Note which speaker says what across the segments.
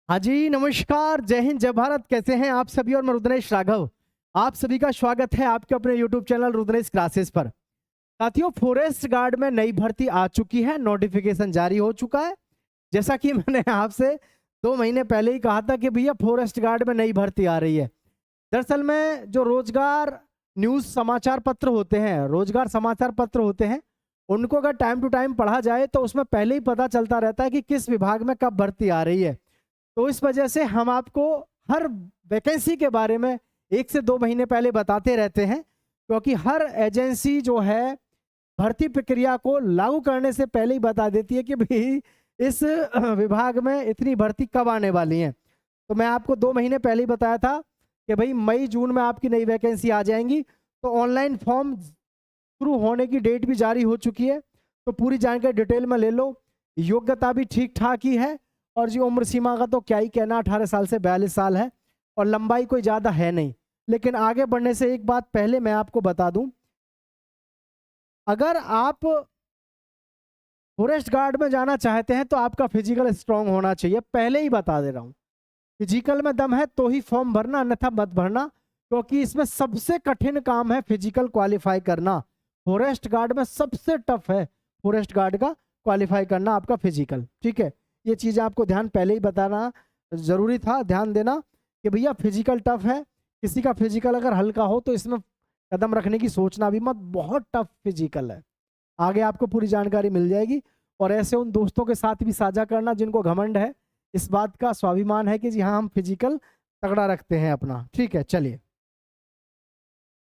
Speaker 1: हाँ जी, नमस्कार, जय हिंद, जय भारत। कैसे हैं आप सभी? और मैं रुद्रेश राघव, आप सभी का स्वागत है आपके अपने यूट्यूब चैनल रुद्रेश क्लासेस पर। साथियों, फॉरेस्ट गार्ड में नई भर्ती आ चुकी है, नोटिफिकेशन जारी हो चुका है। जैसा कि मैंने आपसे 2 महीने पहले ही कहा था कि भैया फॉरेस्ट गार्ड में नई भर्ती आ रही है। दरअसल में जो रोजगार न्यूज़ समाचार पत्र होते हैं, रोजगार समाचार पत्र होते हैं, उनको अगर टाइम टू टाइम पढ़ा जाए तो उसमें पहले ही पता चलता रहता है कि किस विभाग में कब भर्ती आ रही है। तो इस वजह से हम आपको हर वैकेंसी के बारे में 1 से 2 महीने पहले बताते रहते हैं, क्योंकि हर एजेंसी जो है भर्ती प्रक्रिया को लागू करने से पहले ही बता देती है कि भाई इस विभाग में इतनी भर्ती कब आने वाली है। तो मैं आपको 2 महीने पहले ही बताया था कि भाई मई जून में आपकी नई वैकेंसी आ जाएंगी। तो ऑनलाइन फॉर्म शुरू होने की डेट भी जारी हो चुकी है। तो पूरी जानकारी डिटेल में ले लो। योग्यता भी ठीक ठाक ही है, और जी उम्र सीमा का तो क्या ही कहना, 18 साल से 42 साल है, और लंबाई कोई ज़्यादा है नहीं। लेकिन आगे बढ़ने से एक बात पहले मैं आपको बता दूं, अगर आप फॉरेस्ट गार्ड में जाना चाहते हैं तो आपका फिजिकल स्ट्रांग होना चाहिए। पहले ही बता दे रहा हूँ, फिजिकल में दम है तो ही फॉर्म भरना, अन्यथा मत भरना, क्योंकि इसमें सबसे कठिन काम है फिजिकल क्वालिफाई करना। फॉरेस्ट गार्ड में सबसे टफ है फॉरेस्ट गार्ड का क्वालिफाई करना आपका फिजिकल। ठीक है, ये चीज़ आपको ध्यान पहले ही बताना जरूरी था, ध्यान देना कि भैया फिजिकल टफ है। किसी का फिजिकल अगर हल्का हो तो इसमें कदम रखने की सोचना भी मत, बहुत टफ फिजिकल है। आगे आपको पूरी जानकारी मिल जाएगी। और ऐसे उन दोस्तों के साथ भी साझा करना जिनको घमंड है, इस बात का स्वाभिमान है कि जी हाँ हम फिजिकल तगड़ा रखते हैं अपना। ठीक है, चलिए।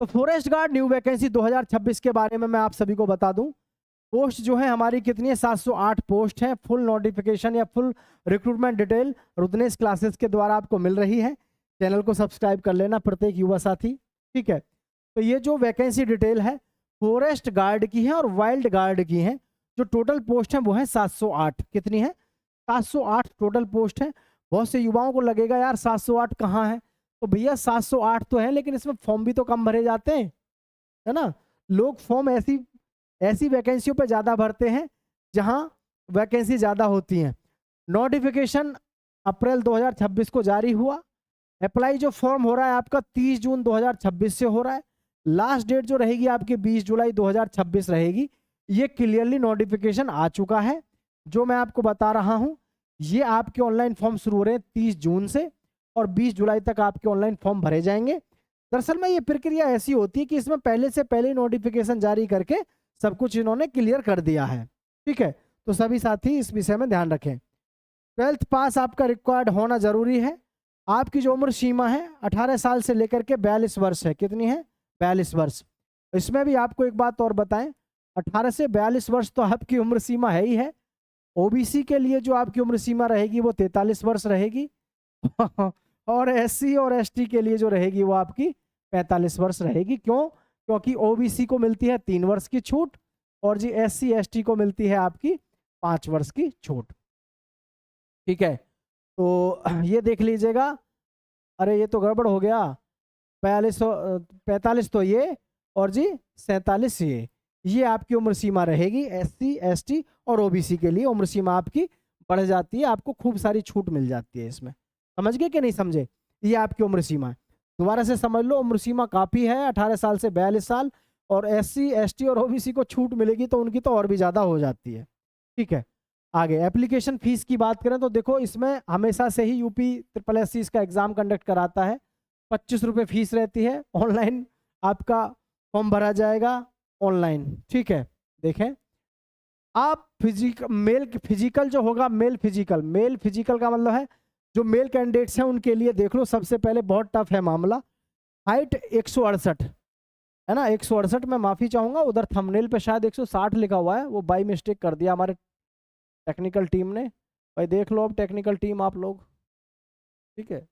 Speaker 1: तो फॉरेस्ट गार्ड न्यू वैकेंसी 2026 के बारे में मैं आप सभी को बता दूं। पोस्ट जो है हमारी कितनी है? 708 पोस्ट है। फुल नोटिफिकेशन या full recruitment detail Rudresh classes के द्वारा आपको मिल रही है। चैनल को सब्सक्राइब कर लेना प्रत्येक युवा साथी। ठीक है, तो ये जो वैकेंसी डिटेल है फॉरेस्ट गार्ड की है और वाइल्ड गार्ड की है। जो टोटल पोस्ट है वो है 708। कितनी है? 708 टोटल पोस्ट है। बहुत से युवाओं को लगेगा यार 708 कहाँ है? तो भैया 708 तो है, लेकिन इसमें फॉर्म भी तो कम भरे जाते हैं, है ना। लोग फॉर्म ऐसी ऐसी वैकेंसियों पे ज़्यादा भरते हैं जहां वैकेंसी ज़्यादा होती हैं। नोटिफिकेशन अप्रैल 2026 को जारी हुआ। अप्लाई जो फॉर्म हो रहा है आपका 30 जून 2026 से हो रहा है। लास्ट डेट जो रहेगी आपकी 20 जुलाई 2026 रहेगी। ये क्लियरली नोटिफिकेशन आ चुका है। जो मैं आपको बता रहा हूं, ये आपके ऑनलाइन फॉर्म शुरू हो रहे हैं 30 जून से, और 20 जुलाई तक आपके ऑनलाइन फॉर्म भरे जाएंगे। दरअसल में ये प्रक्रिया ऐसी होती है कि इसमें पहले से पहले नोटिफिकेशन जारी करके सब कुछ इन्होंने क्लियर कर दिया है। ठीक है, तो सभी साथी इस विषय में ध्यान रखें। 12th पास आपका रिक्वायर्ड होना जरूरी है। आपकी जो उम्र सीमा है 18 साल से लेकर के 42 वर्ष है। कितनी है? 42 वर्ष। इसमें भी आपको एक बात और बताएं, 18 से 42 वर्ष तो आपकी उम्र सीमा है ही है। ओबीसी के लिए जो आपकी उम्र सीमा रहेगी वो 43 वर्ष रहेगी और एससी और एसटी के लिए जो रहेगी वो आपकी 45 वर्ष रहेगी। क्यों? क्योंकि ओबीसी को मिलती है 3 वर्ष की छूट, और जी एससी एसटी को मिलती है आपकी 5 वर्ष की छूट। ठीक है, तो ये देख लीजिएगा। अरे ये तो गड़बड़ हो गया, 45 तो ये, और जी 47 ये आपकी उम्र सीमा रहेगी। एससी एसटी और ओबीसी के लिए उम्र सीमा आपकी बढ़ जाती है, आपको खूब सारी छूट मिल जाती है इसमें। समझ गए कि नहीं समझे? ये आपकी उम्र सीमा है। दोबारा से समझ लो, उम्र सीमा काफ़ी है 18 साल से 42 साल, और एससी एसटी और ओबीसी को छूट मिलेगी तो उनकी तो और भी ज़्यादा हो जाती है। ठीक है, आगे एप्लीकेशन फीस की बात करें तो देखो, इसमें हमेशा से ही यूपी SSSC इसका एग्जाम कंडक्ट कराता है। 25 रुपये फीस रहती है। ऑनलाइन आपका फॉर्म भरा जाएगा ऑनलाइन। ठीक है, देखें आप फिजिकल जो होगा, मेल फिजिकल का मतलब है जो मेल कैंडिडेट्स हैं उनके लिए देख लो। सबसे पहले बहुत टफ है मामला, हाइट 168 है ना, 168। मैं माफ़ी चाहूँगा, उधर थंबनेल पे शायद 160 लिखा हुआ है, वो बाई मिस्टेक कर दिया हमारे टेक्निकल टीम ने। भाई देख लो अब टेक्निकल टीम आप लोग। ठीक है,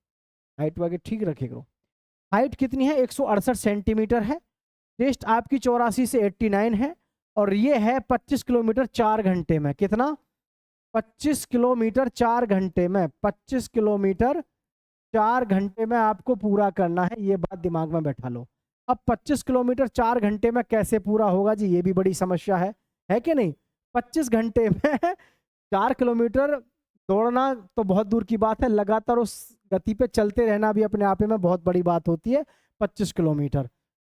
Speaker 1: हाइट वगैरह ठीक रखे करो। हाइट कितनी है? 168 सेंटीमीटर है। चेस्ट आपकी 84 से 89 है, और ये है 25 किलोमीटर 4 घंटे में। कितना? 25 किलोमीटर 4 घंटे में। 25 किलोमीटर 4 घंटे में आपको पूरा करना है, ये बात दिमाग में बैठा लो। अब 25 किलोमीटर 4 घंटे में कैसे पूरा होगा जी, ये भी बड़ी समस्या है कि नहीं? 25 घंटे में 4 किलोमीटर दौड़ना तो बहुत दूर की बात है, लगातार उस गति पे चलते रहना भी अपने आप में बहुत बड़ी बात होती है, 25 किलोमीटर।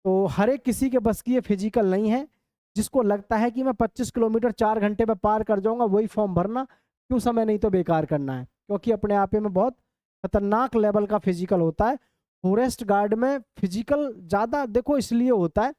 Speaker 1: तो हर एक किसी के बस की ये फिजिकल नहीं है। जिसको लगता है कि मैं 25 किलोमीटर 4 घंटे में पार कर जाऊंगा, वही फॉर्म भरना, क्यों समय नहीं तो बेकार करना है, क्योंकि अपने आप में बहुत खतरनाक लेवल का फिजिकल होता है। फॉरेस्ट गार्ड में फिजिकल ज़्यादा देखो इसलिए होता है,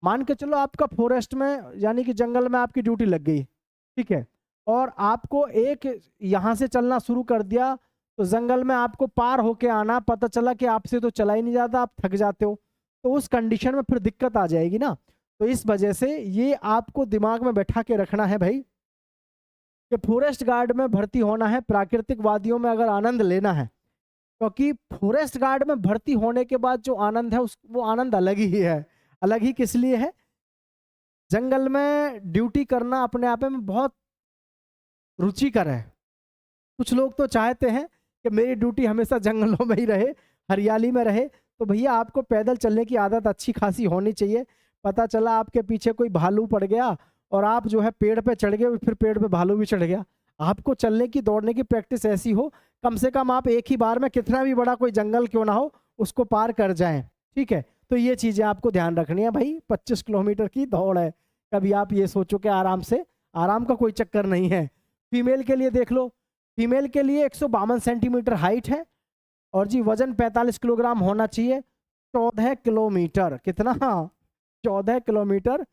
Speaker 1: मान के चलो आपका फॉरेस्ट में यानी कि जंगल में आपकी ड्यूटी लग गई, ठीक है, और आपको एक यहाँ से चलना शुरू कर दिया, तो जंगल में आपको पार होके आना, पता चला कि आपसे तो चला ही नहीं जाता, आप थक जाते हो, तो उस कंडीशन में फिर दिक्कत आ जाएगी ना। तो इस वजह से ये आपको दिमाग में बैठा के रखना है भाई कि फॉरेस्ट गार्ड में भर्ती होना है, प्राकृतिक वादियों में अगर आनंद लेना है, क्योंकि फॉरेस्ट गार्ड में भर्ती होने के बाद जो आनंद है वो आनंद अलग ही है। अलग ही किस लिए है? जंगल में ड्यूटी करना अपने आप में बहुत रुचिकर है। कुछ लोग तो चाहते हैं कि मेरी ड्यूटी हमेशा जंगलों में ही रहे, हरियाली में रहे, तो भैया आपको पैदल चलने की आदत अच्छी खासी होनी चाहिए। पता चला आपके पीछे कोई भालू पड़ गया और आप जो है पेड़ पे चढ़ गए, फिर पेड़ पे भालू भी चढ़ गया। आपको चलने की दौड़ने की प्रैक्टिस ऐसी हो, कम से कम आप एक ही बार में कितना भी बड़ा कोई जंगल क्यों ना हो उसको पार कर जाएं, ठीक है। तो ये चीज़ें आपको ध्यान रखनी है भाई। 25 किलोमीटर की दौड़ है, कभी आप ये सोचो कि आराम से, आराम का कोई चक्कर नहीं है। फीमेल के लिए देख लो, फीमेल के लिए 152 सेंटीमीटर हाइट है और जी वजन 45 किलोग्राम होना चाहिए। 14 किलोमीटर, कितना? 14 किलोमीटर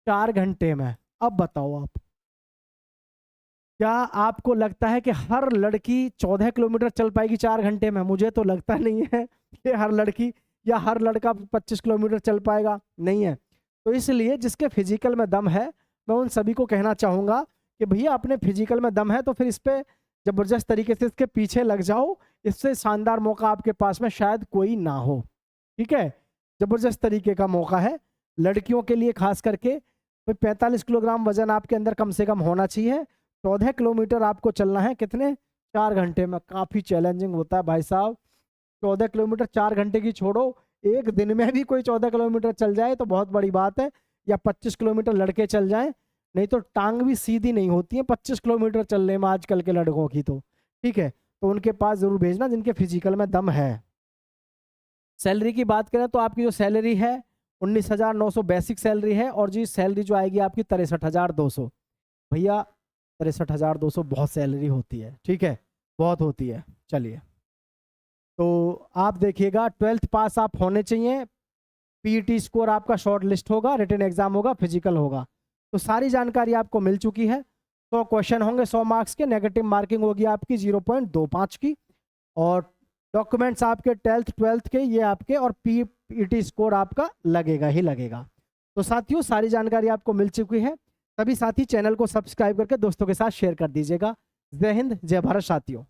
Speaker 1: 4 घंटे में। अब बताओ आप, क्या आपको लगता है कि हर लड़की 14 किलोमीटर चल पाएगी 4 घंटे में? मुझे तो लगता नहीं है कि हर लड़की या हर लड़का 25 किलोमीटर चल पाएगा, नहीं है। तो इसलिए जिसके फिजिकल में दम है, मैं उन सभी को कहना चाहूँगा कि भैया अपने फिजिकल में दम है तो फिर इस पर ज़बरदस्त तरीके से इसके पीछे लग जाओ। इससे शानदार मौका आपके पास में शायद कोई ना हो, ठीक है। ज़बरदस्त तरीके का मौका है लड़कियों के लिए, खास करके 45 किलोग्राम वजन आपके अंदर कम से कम होना चाहिए। 14 किलोमीटर आपको चलना है, कितने? 4 घंटे में। काफ़ी चैलेंजिंग होता है भाई साहब। 14 किलोमीटर 4 घंटे की छोड़ो, एक दिन में भी कोई 14 किलोमीटर चल जाए तो बहुत बड़ी बात है, या 25 किलोमीटर लड़के चल जाएं, नहीं तो टांग भी सीधी नहीं होती है 25 किलोमीटर चलने में आजकल के लड़कों की, तो ठीक है। तो उनके पास ज़रूर भेजना जिनके फिजिकल में दम है। सैलरी की बात करें तो आपकी जो सैलरी है 19,900 बेसिक सैलरी है, और जी सैलरी जो आएगी आपकी 63,200। भैया 63,200 बहुत सैलरी होती है, ठीक है, बहुत होती है। चलिए, तो आप देखिएगा 12th पास आप होने चाहिए, पीईटी स्कोर आपका शॉर्ट लिस्ट होगा, रिटन एग्जाम होगा, फिजिकल होगा। तो सारी जानकारी आपको मिल चुकी है। 100 क्वेश्चन होंगे 100 मार्क्स के, नेगेटिव मार्किंग होगी आपकी 0.25 की, और डॉक्यूमेंट्स आपके 12th के ये आपके, और पीईटी स्कोर आपका लगेगा ही लगेगा। तो साथियों सारी जानकारी आपको मिल चुकी है। सभी साथी चैनल को सब्सक्राइब करके दोस्तों के साथ शेयर कर दीजिएगा। जय हिंद, जय भारत साथियों।